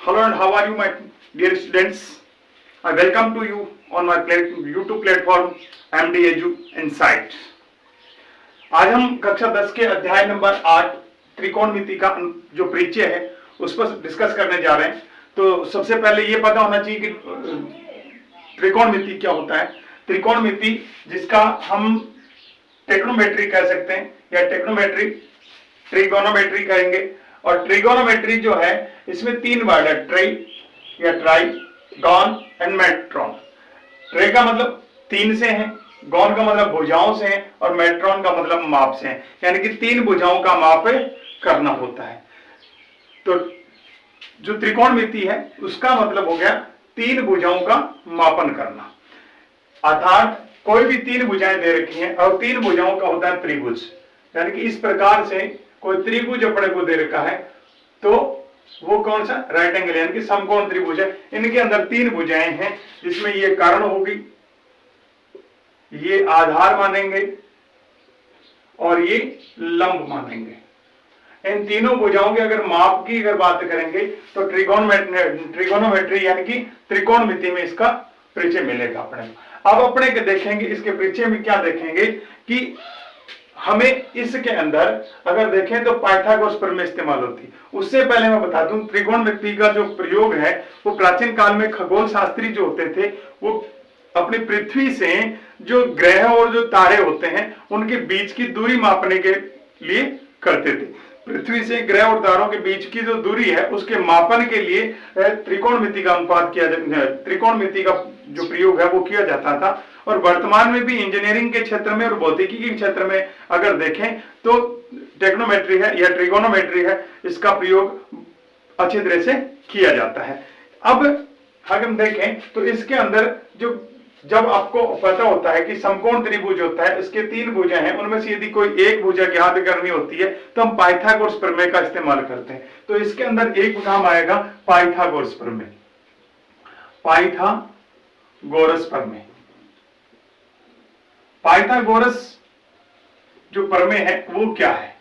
Hello and how are you, my dear students? I welcome to you on my YouTube platform MD Edu Insight. आज हम कक्षा 10 के अध्याय number 8 त्रिकोणमिति का जो परिचय है उस पर डिस्कस करने जा रहे हैं। तो सबसे पहले ये पता होना चाहिए कि त्रिकोणमिति क्या होता है। त्रिकोणमिति जिसका हम टेक्नोमेट्री कह सकते हैं या टेक्नोमेट्री ट्रिगोनोमेट्री कहेंगे। और ट्रिगोनोमेट्री जो है इसमें तीन वर्ड है, ट्री या ट्राई, गॉन एंड मेट्रॉन। ट्रे का मतलब तीन से है, गॉन का मतलब भुजाओं से है और मेट्रॉन का मतलब माप से है, यानी कि तीन भुजाओं का माप करना होता है। तो जो त्रिकोणमिति है उसका मतलब हो गया तीन भुजाओं का मापन करना। अर्थात कोई भी तीन भुजाएं दे रखी हैं और तीन भुजाओं का होता है त्रिभुज, यानी कि इस प्रकार से कोई त्रिभुज अपने को दे रखा है तो वो कौन सा, राइट एंगल यानी कि समकोण त्रिभुज है। इनके अंदर तीन भुजाएं हैं जिसमें ये कर्ण होगी, ये आधार मानेंगे और ये लंब मानेंगे। इन तीनों भुजाओं के अगर माप की अगर बात करेंगे तो ट्रिगोनोमेट्री यानी कि त्रिकोणमिति में इसका परिचय मिलेगा अपने को। अब अपने के देखेंगे इसके परिचय में क्या देखेंगे कि हमें इसके अंदर अगर देखें तो पाइथागोरस प्रमेय इस्तेमाल होती है। उससे पहले मैं बता दूं त्रिकोणमिति का जो प्रयोग है वो प्राचीन काल में खगोल शास्त्री जो होते थे वो अपनी पृथ्वी से जो ग्रह और जो तारे होते हैं उनके बीच की दूरी मापने के लिए करते थे। पृथ्वी से ग्रह और तारों के बीच की जो दूरी है उसके मापन के लिए त्रिकोणमिति का अनुपात किया त्रिकोणमिति का जो प्रयोग है वो किया जाता था। और वर्तमान में भी इंजीनियरिंग के क्षेत्र में और भौतिकी के क्षेत्र में अगर देखें तो टेक्नोमेट्री है या ट्रिगोनोमेट्री है, इसका प्रयोग अच्छी तरह से किया जाता है। अब अगर हम देखें तो इसके अंदर जो जब आपको पता होता है कि समकोण त्रिभुज होता है, इसके तीन भुजाएं हैं, उनमें से यदि कोई एक भुजा ज्ञात करनी होती है तो हम पाइथागोरस प्रमेय का इस्तेमाल करते हैं। तो इसके अंदर एक नाम आएगा पाइथागोरस प्रमेय। पाइथागोरस प्रमेय, पाइथागोरस जो प्रमेय है वो क्या है,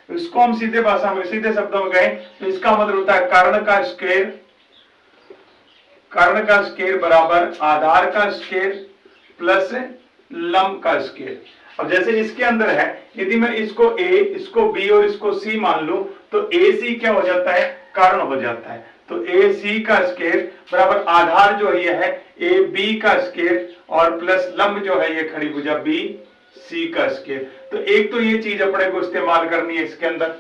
इसको हम सीधे भाषा में सीधे शब्दों में कहें तो इसका मतलब होता है कर्ण का स्क्वायर बराबर आधार का स्क्वायर प्लस लंब का स्क्वायर। अब जैसे इसके अंदर है यदि मैं इसको a, इसको b और इसको c मान लूं तो ac क्या हो जाता है, कर्ण हो जाता है। तो ac का स्क्वायर बराबर आधार जो ये है ab का स्क्वायर और प्लस लंब जो है ये खड़ी भुजा bc का स्क्वायर। तो एक तो ये चीज अपने को इस्तेमाल करनी है इसके अंदर,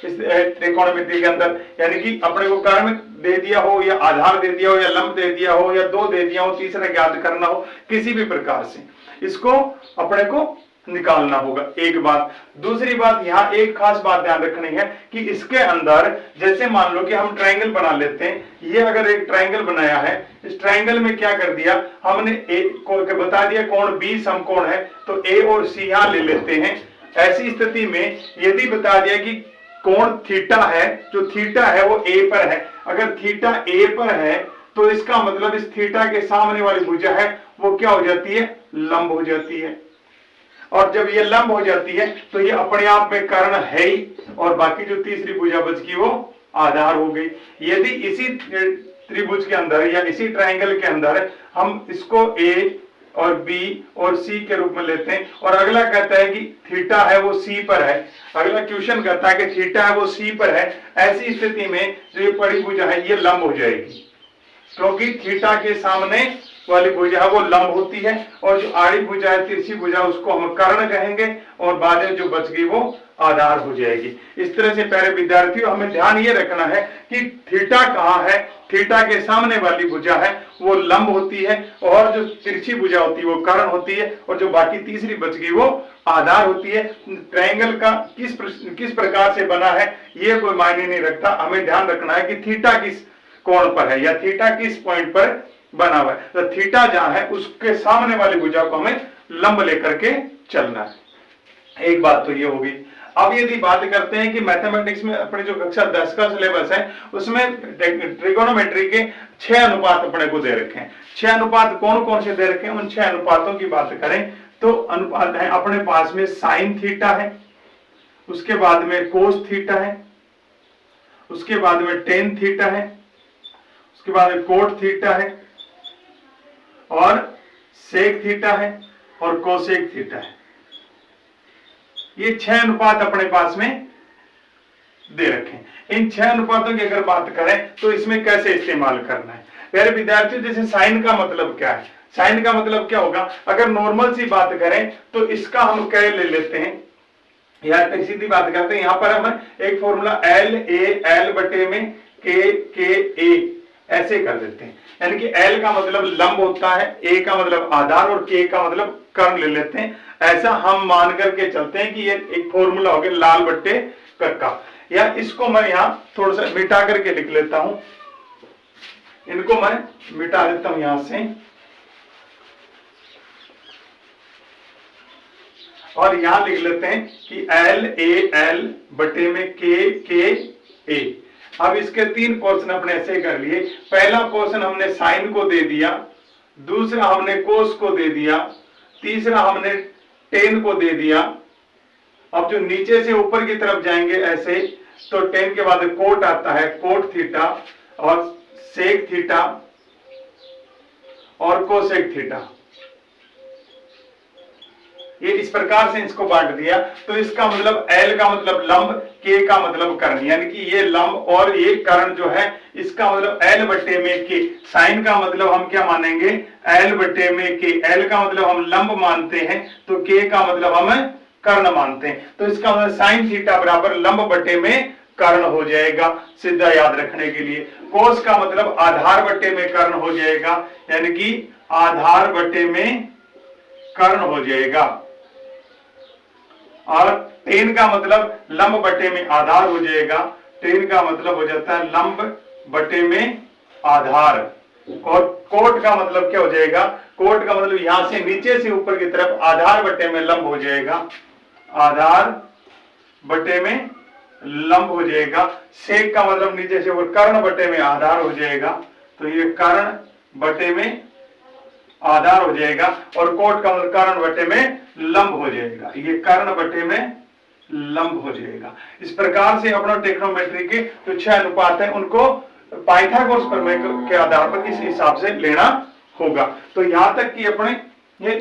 इस त्रिकोणमिति के अंदर, यानी कि अपने को कर्ण दे दिया हो या आधार दे दिया हो या लंब दे दिया हो या दो दे दिया हो, तीसरा ज्ञात करना हो, किसी भी प्रकार से इसको अपने को निकालना होगा। एक बात। दूसरी बात यहाँ एक खास बात ध्यान रखनी है कि इसके अंदर जैसे मान लो कि हम ट्रायंगल बना लेते हैं, ये अगर एक ट्रायंगल बनाया है, इस ट्रायंगल में क्या कर दिया हमने ए को बता दिया कोण बी समकोण है तो ए और सी यहां ले लेते हैं। ऐसी स्थिति में यदि बता दिया कि कोण थीटा है, जो थीटा है वो ए पर है, अगर थीटा ए पर है तो इसका मतलब इस थीटा के सामने वाली भुजा है वो क्या हो जाती है, लंब हो जाती है। और जब ये लंब हो जाती है तो ये अपने आप में कर्ण है ही और बाकी जो तीसरी भुजा बच गई वो आधार हो गई। यदि इसी त्रिभुज के अंदर या इसी ट्रायंगल के अंदर हम इसको ए और बी और सी के रूप में लेते हैं और अगला कहता है कि थीटा है वो सी पर है, अगला क्वेश्चन कहता है कि थीटा है वो सी पर है, ऐसी स्थिति में जो ये बड़ी भुजा है ये लंब हो जाएगी क्योंकि थीटा के सामने वाली भुजा है वो लंब होती है और जो आड़ी भुजा है तिरछी भुजा उसको हम कर्ण कहेंगे और बाद में जो बच गई वो आधार हो जाएगी। इस तरह से प्यारे विद्यार्थियों हमें ध्यान ये रखना है कि थीटा कहाँ है, थीटा के सामने वाली भुजा है वो लंब होती है और जो तिरछी भुजा होती है वो कर्ण होती है और जो बाकी तीसरी बच गई वो आधार होती है। ट्रायंगल का किस प्रकार से बना है ये कोई मायने नहीं रखता, हमें ध्यान रखना है कि थीटा किस कोण पर है या थीटा किस पॉइंट पर बना हुआ है। तो थीटा जहां है उसके सामने वाली भुजा को हमें लंब लेकर के चलना है। एक बात तो ये होगी। अब यदि बात करते हैं कि मैथमेटिक्स में अपने जो कक्षा 10 का सिलेबस है उसमें ट्रिगोनोमेट्री के 6 अनुपात अपने को दे रखे हैं। 6 अनुपात कौन कौन से दे रखे हैं, उन 6 अनुपातों की बात करें तो अनुपात है अपने पास में साइन थीटा है, उसके बाद में कोस थीटा है, उसके बाद में टेन थीटा है, उसके बाद कोट थीटा है और सेक थीटा है और कोसेक थीटा है। ये 6 अनुपात अपने पास में दे रखे। इन 6 अनुपातों की अगर बात करें तो इसमें कैसे इस्तेमाल करना है प्यारे विद्यार्थियों। जैसे साइन का मतलब क्या है, साइन का मतलब क्या होगा, अगर नॉर्मल सी बात करें तो इसका हम कै ले लेते हैं या सीधी बात करते हैं। यहां पर हम एक फॉर्मूला एल ए एल बटे में के ए ऐसे कर देते हैं, यानी कि एल का मतलब लंब होता है, ए का मतलब आधार और के का मतलब कर्ण ले लेते हैं। ऐसा हम मान करके चलते हैं कि ये एक फॉर्मूला हो गया लाल बट्टे कक्का। या इसको मैं यहां थोड़ा सा मिटा करके लिख लेता हूं, इनको मैं मिटा देता हूं यहां से और यहां लिख लेते हैं कि एल ए एल बटे में के ए। अब इसके 3 पोर्शन अपने ऐसे कर लिए। पहला पोर्शन हमने साइन को दे दिया, दूसरा हमने कोस को दे दिया, तीसरा हमने टेन को दे दिया। अब जो नीचे से ऊपर की तरफ जाएंगे ऐसे, तो टेन के बाद कोट आता है, कोट थीटा और सेक थीटा और कोसेक थीटा। ये इस प्रकार से इसको बांट दिया। तो इसका मतलब एल का मतलब लंब, के का मतलब कर्ण, यानी कि ये लंब और ये कर्ण जो है इसका मतलब एल बटे में के। साइन का मतलब हम क्या मानेंगे, एल बटे में के। एल का मतलब हम लंब मानते हैं तो के का मतलब हम कर्ण मानते हैं। तो इसका मतलब साइन थीटा बराबर लंब बटे में कर्ण हो जाएगा, सीधा याद रखने के लिए। कोस का मतलब आधार बटे में कर्ण हो जाएगा, यानी कि आधार बटे में कर्ण हो जाएगा। और टेन का मतलब लंब बटे में आधार हो जाएगा, टेन का मतलब हो जाता है लंब बटे में आधार। और कोट का मतलब क्या हो जाएगा, कोट का मतलब यहां से नीचे से ऊपर की तरफ आधार बटे में लंब हो जाएगा, आधार बटे में लंब हो जाएगा। सेक का मतलब नीचे से ऊपर कर्ण बटे में आधार हो जाएगा, तो ये कर्ण बटे में आधार हो जाएगा। और कोट का मतलब कर्ण बटे में लंब हो जाएगा, ये कर्ण बटे में लंब हो जाएगा। इस प्रकार से अपना ट्रिग्नोमेट्री के जो 6 अनुपात है उनको पाइथागोरस प्रमेय के आधार पर इस हिसाब से लेना होगा। तो यहां तक कि अपने ये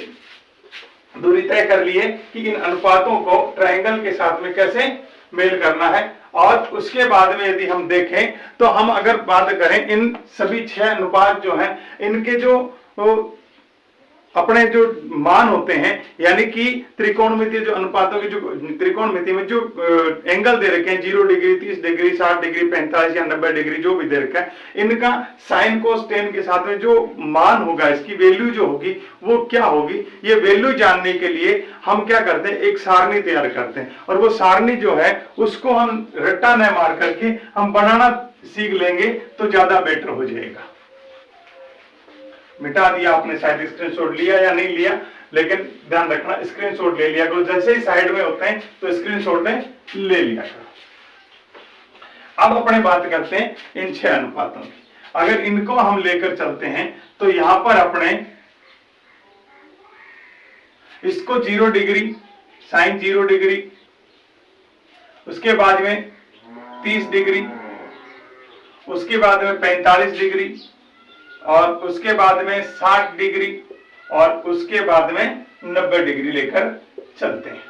दूरी तय कर लिए कि इन अनुपातों को ट्रायंगल के साथ में कैसे मेल करना है। और उसके बाद में यदि हम देखें तो हम अगर बात करें इन सभी 6 अनुपात जो हैं इनके जो अपने जो मान होते हैं, यानी कि त्रिकोणमितीय जो अनुपातों की जो त्रिकोणमिति में जो एंगल दे रखे हैं 0 डिग्री, 30 डिग्री, 60 डिग्री, 45 या 90 डिग्री जो भी दे रखा है, इनका साइन कोस टेन के साथ में जो मान होगा, इसकी वैल्यू जो होगी वो क्या होगी, ये वैल्यू जानने के लिए हम क्या करते हैं, एक सारणी तैयार करते हैं। और वो सारणी जो है उसको हम रट्टा न मार करके हम बनाना सीख लेंगे तो ज्यादा बेटर हो जाएगा। मिटा दिया आपने, शायद स्क्रीनशॉट लिया या नहीं लिया, लेकिन ध्यान रखना स्क्रीनशॉट ले लिया करो, जैसे ही साइड में होते हैं तो स्क्रीनशॉट में ले लिया करो। अब अपने बात करते हैं इन 6 अनुपातों की। अगर इनको हम लेकर चलते हैं तो यहां पर अपने इसको 0 डिग्री, साइन 0 डिग्री, उसके बाद में 30 डिग्री, उसके बाद में 45 डिग्री, और उसके बाद में 60 डिग्री, और उसके बाद में 90 डिग्री लेकर चलते हैं।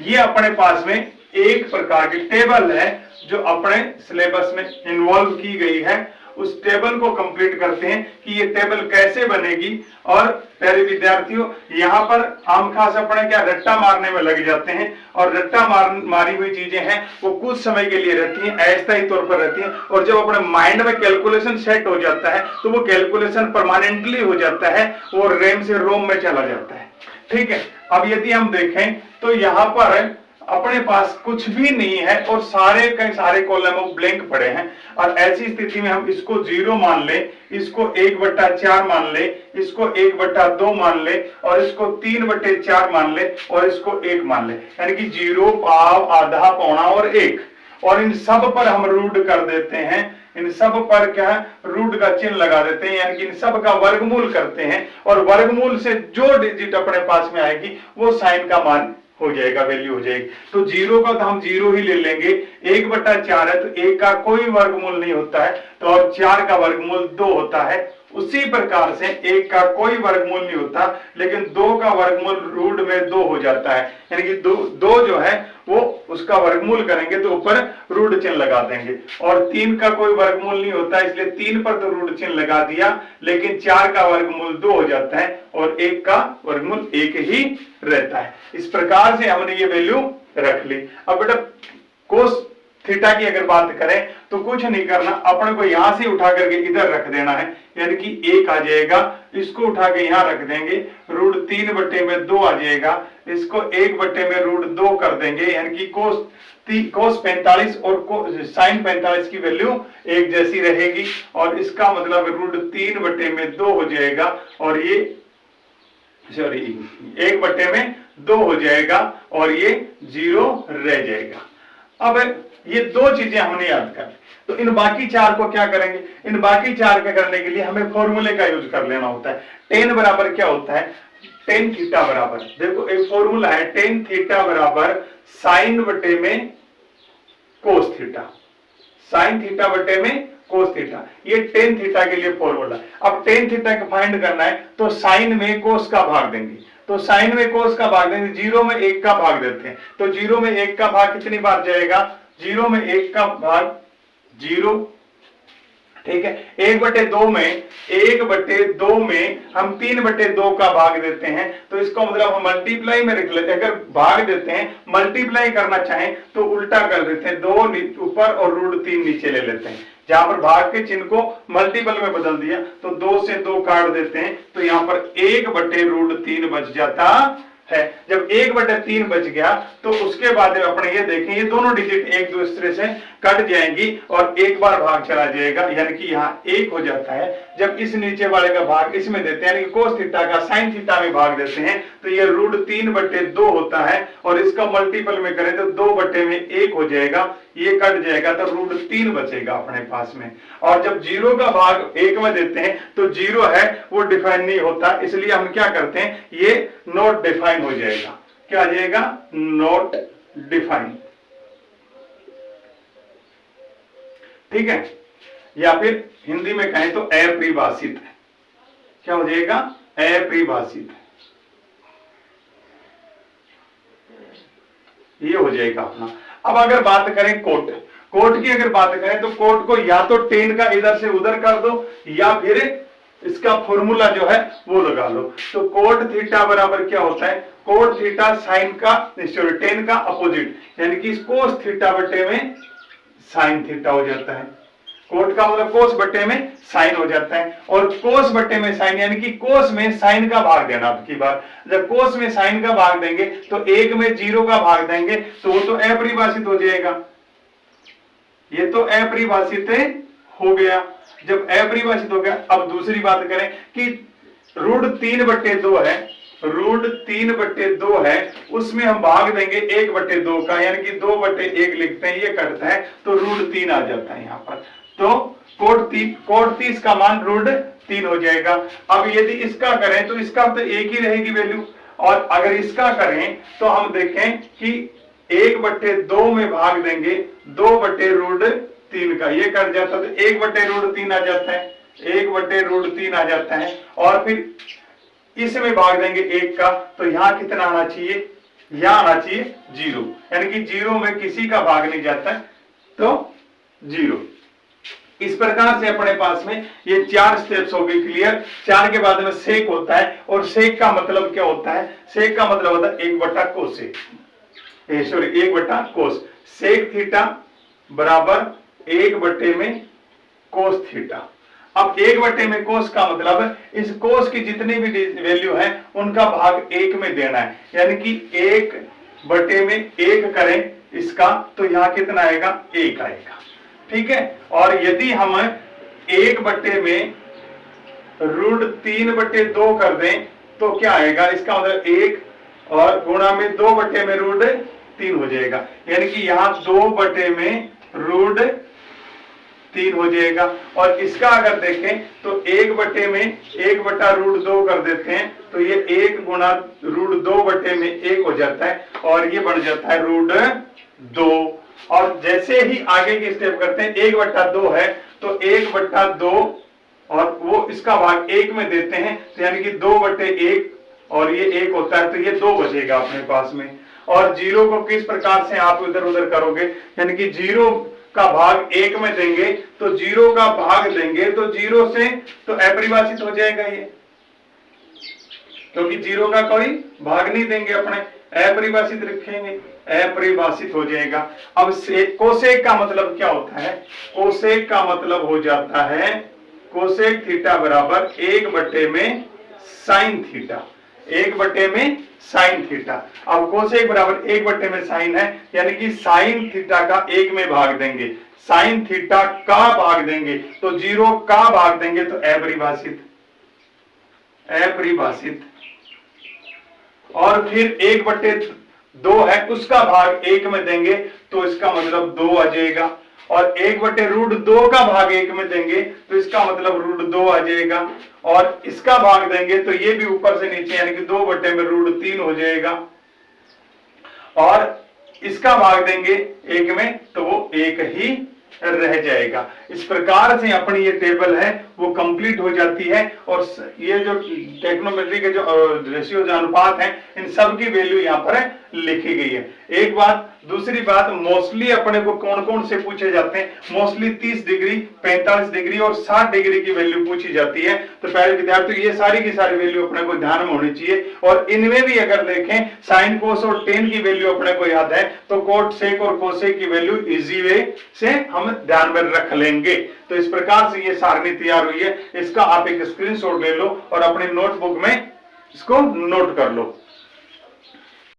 ये अपने पास में एक प्रकार की टेबल है जो अपने सिलेबस में इन्वॉल्व की गई है। उस टेबल को कंप्लीट करते हैं कि ये टेबल कैसे बनेगी। और प्यारे विद्यार्थियों, यहाँ पर आम खास अपने क्या रट्टा मारने में लग जाते हैं, और रट्टा मारी हुई चीजें हैं वो कुछ समय के लिए रहती हैं, अस्थायी तौर पर रहती हैं। और जब अपने माइंड में कैलकुलेशन सेट हो जाता है तो वो कैलकुलेशन परमानेंटली हो जाता है, वो रैम से रोम में चला जाता है। ठीक है, अब यदि हम देखें तो यहाँ पर अपने पास कुछ भी नहीं है और सारे के सारे कॉलम ब्लैंक पड़े हैं। और ऐसी स्थिति में हम इसको 0 मान ले, इसको 1/4 मान ले, इसको 1/2 मान ले, और इसको 3/4 मान ले, और इसको 1 मान ले, यानी कि 0, पाव, आधा, पौना और 1। और इन सब पर हम रूट कर देते हैं, इन सब पर क्या है, रूट का चिन्ह लगा देते हैं, यानी कि इन सब का वर्गमूल करते हैं। और वर्गमूल से जो डिजिट अपने पास में आएगी वो साइन का मान हो जाएगा, वैल्यू हो जाएगी। तो 0 का तो हम 0 ही ले लेंगे, 1/4 है तो 1 का कोई वर्गमूल नहीं होता है, तो और 4 का वर्गमूल 2 होता है। उसी प्रकार से 1 का कोई वर्गमूल नहीं होता, लेकिन 2 का वर्गमूल रूट में 2 हो जाता है, यानी कि 2 जो है वो उसका वर्गमूल करेंगे तो ऊपर रूट चिन्ह लगा देंगे। और 3 का कोई वर्गमूल नहीं होता, इसलिए 3 पर तो रूट चिन्ह लगा दिया, लेकिन 4 का वर्गमूल 2 हो जाता है और 1 का वर्गमूल 1 ही रहता है। इस प्रकार से हमने ये वैल्यू रख ली। अब बेटा कोस थीटा की अगर बात करें तो कुछ नहीं करना, अपने को यहां से उठा करके इधर रख देना है, यानी कि 1 आ जाएगा, इसको उठा के यहां रख देंगे, रूट 3/2 आ जाएगा, इसको 1/√2 कर देंगे, यानी कि कोस 45 और साइन 45 की वैल्यू एक जैसी रहेगी, और इसका मतलब रूट 3/2 हो जाएगा, और ये 1/2 हो जाएगा, और ये 0 रह जाएगा। अब ये 2 चीजें हमने याद कर ली, तो इन बाकी 4 को क्या करेंगे, इन बाकी 4 के करने के लिए हमें फॉर्मूले का यूज कर लेना होता है। टेन बराबर क्या होता है, टेन थीटा बराबर, देखो एक फॉर्मूला है, टेन थीटा बराबर साइन बटे में कोस थीटा, साइन थीटा बटे में कोस थीटा, ये टेन थीटा के लिए फॉर्मूला। अब टेन थीटा का फाइंड करना है तो साइन में कोस का भाग देंगे, तो साइन में कोस का भाग देंगे, 0 में 1 का भाग देते हैं, तो 0 में 1 का भाग कितनी बार जाएगा, 0 में 1 का भाग 0, ठीक है। 1/2 में हम 3/2 का भाग देते हैं, तो इसका मतलब हम मल्टीप्लाई में रख लेते हैं, अगर भाग देते हैं, मल्टीप्लाई करना चाहें तो उल्टा कर देते हैं, 2 ऊपर और रूट 3 नीचे ले लेते हैं। जहां पर भाग के चिन्ह को मल्टीपल में बदल दिया तो 2 से 2 काट देते हैं, तो यहां पर 1/√3 बच जाता है। जब 1/3 बच गया तो उसके बाद अपने ये देखें, ये दोनों डिजिट एक दूसरे से कट जाएंगी और एक बार भाग चला जाएगा, यानी कि यहाँ 1 हो जाता है। जब इस नीचे वाले का भाग इसमें देते हैं, यानी कि कोस थीटा का साइन थीटा में भाग देते हैं, तो ये रूट 3/2 होता है, और इसका मल्टीपल में करें तो 2/1 हो जाएगा, ये कट जाएगा तो रूट 3 बचेगा अपने पास में। और जब 0 का भाग 1 में देते हैं तो 0 है वो डिफाइन नहीं होता, इसलिए हम क्या करते हैं, ये नॉट डिफाइन हो जाएगा। क्या आ जाएगा, नॉट डिफाइन, ठीक है, या फिर हिंदी में कहें तो अपरिभाषित है। क्या हो जाएगा, अपरिभाषित, ये हो जाएगा अपना। अब अगर बात करें कोट की अगर बात करें तो कोट को या तो टेन का इधर से उधर कर दो, या फिर इसका फॉर्मूला जो है वो लगा लो। तो कोट थीटा बराबर क्या होता है, कोट थीटा साइन का टेन का अपोजिट, यानी कि कोस थीटा बटे में साइन थीटा हो जाता है। कोट का मतलब कोस बटे में साइन हो जाता है, और कोस बटे में साइन, यानी कि कोस में साइन का भाग देना। अब की बार जब कोस में साइन का भाग देंगे तो 1 में 0 का भाग देंगे, तो वो तो अपरिभाषित हो जाएगा, ये तो अपरिभाषित हो गया। जब अपरिभाषित हो गया, अब दूसरी बात करें कि रूट 3/2 है, रूट 3/2 है, उसमें हम भाग देंगे 1/2 का, यानी कि 2/1 लिखते हैं, ये कटता है तो रूट 3 आ जाता है यहाँ पर। तो कोट 30 का मान रूट 3 हो जाएगा। अब यदि इसका करें तो इसका तो एक ही रहेगी वैल्यू, और अगर इसका करें तो हम देखें कि 1/2 में भाग देंगे 2/√3 का, ये कर जाता है तो 1/√3 आ जाता है, 1/√3 आ जाता है, और फिर इसमें भाग देंगे 1 का, तो यहां कितना आना चाहिए, यहां आना चाहिए 0, यानी कि 0 में किसी का भाग नहीं जाता है, तो 0। इस प्रकार से अपने पास में ये 4 स्टेप्स हो गए क्लियर। 4 के बाद में सेक होता है, और सेक का मतलब क्या होता है, सेक का मतलब होता है 1/कोसेक, 1/कोस, सेक थीटा बराबर 1/कोस थीटा। अब 1/कोस का मतलब इस कोस की जितनी भी वैल्यू है उनका भाग 1 में देना है, यानी कि 1/1 करें इसका, तो यहां कितना आएगा, 1 आएगा, ठीक है। और यदि हम 1/में √3/2 कर दें तो क्या आएगा, इसका मतलब 1 और गुणा में 2/में √3 हो जाएगा, यानी कि यहां 2/में 3 हो जाएगा। और इसका अगर देखें तो 1/√2 कर देते हैं तो ये 1 गुणा √2/1 हो जाता है और ये बन जाता है √2। और जैसे ही आगे की स्टेप करते हैं 1/2 है तो 1/2 और वो इसका भाग 1 में देते हैं तो यानी कि 2/1 और ये 1 होता है तो ये 2 बचेगा अपने पास में। और 0 को किस प्रकार से आप इधर उधर करोगे, यानी कि 0 का भाग 1 में देंगे तो 0 का भाग देंगे तो 0 से तो अपरिभाषित हो जाएगा ये, क्योंकि 0 का कोई भाग नहीं देंगे, अपने अपरिभाषित रखेंगे, अपरिभाषित हो जाएगा। अब कोसेक का मतलब क्या होता है, कोसेक का मतलब हो जाता है कोसेक थीटा बराबर 1/sin थीटा, 1/sin थीटा। अब कोसेक बराबर 1/sin है, यानी कि साइन थीटा का 1 में भाग देंगे, साइन थीटा का भाग देंगे तो 0 का भाग देंगे तो अपरिभाषित, अपरिभाषित। और फिर 1/2 है उसका भाग 1 में देंगे तो इसका मतलब 2 आ जाएगा। और 1/√2 का भाग 1 में देंगे तो इसका मतलब √2 आ जाएगा। और इसका भाग देंगे तो ये भी ऊपर से नीचे यानी कि 2/√3 हो जाएगा। और इसका भाग देंगे 1 में तो वो 1 ही रह जाएगा। इस प्रकार से अपनी ये टेबल है वो कंप्लीट हो जाती है। और ये जो टेक्नोमेट्री के जो रेशियो जो अनुपात हैं इन सब की वैल्यू यहाँ पर लिखी गई है। एक बात, दूसरी बात, मोस्टली अपने को कौन कौन से पूछे जाते हैं, मोस्टली 30 डिग्री, 45 डिग्री और 60 डिग्री की वैल्यू पूछी जाती है। तो पहले विद्यार्थी ये सारी की सारी वैल्यू अपने को ध्यान में होनी चाहिए। और इनमें भी अगर देखें साइन कोस और टेन की वैल्यू अपने को याद है तो कोट सेक और कोसेक की वैल्यू इजी वे से हम ध्यान में रख लेंगे। तो इस प्रकार से ये सारणी तैयार हुई है, इसका आप एक स्क्रीनशॉट ले लो और अपने नोटबुक में इसको नोट कर लो।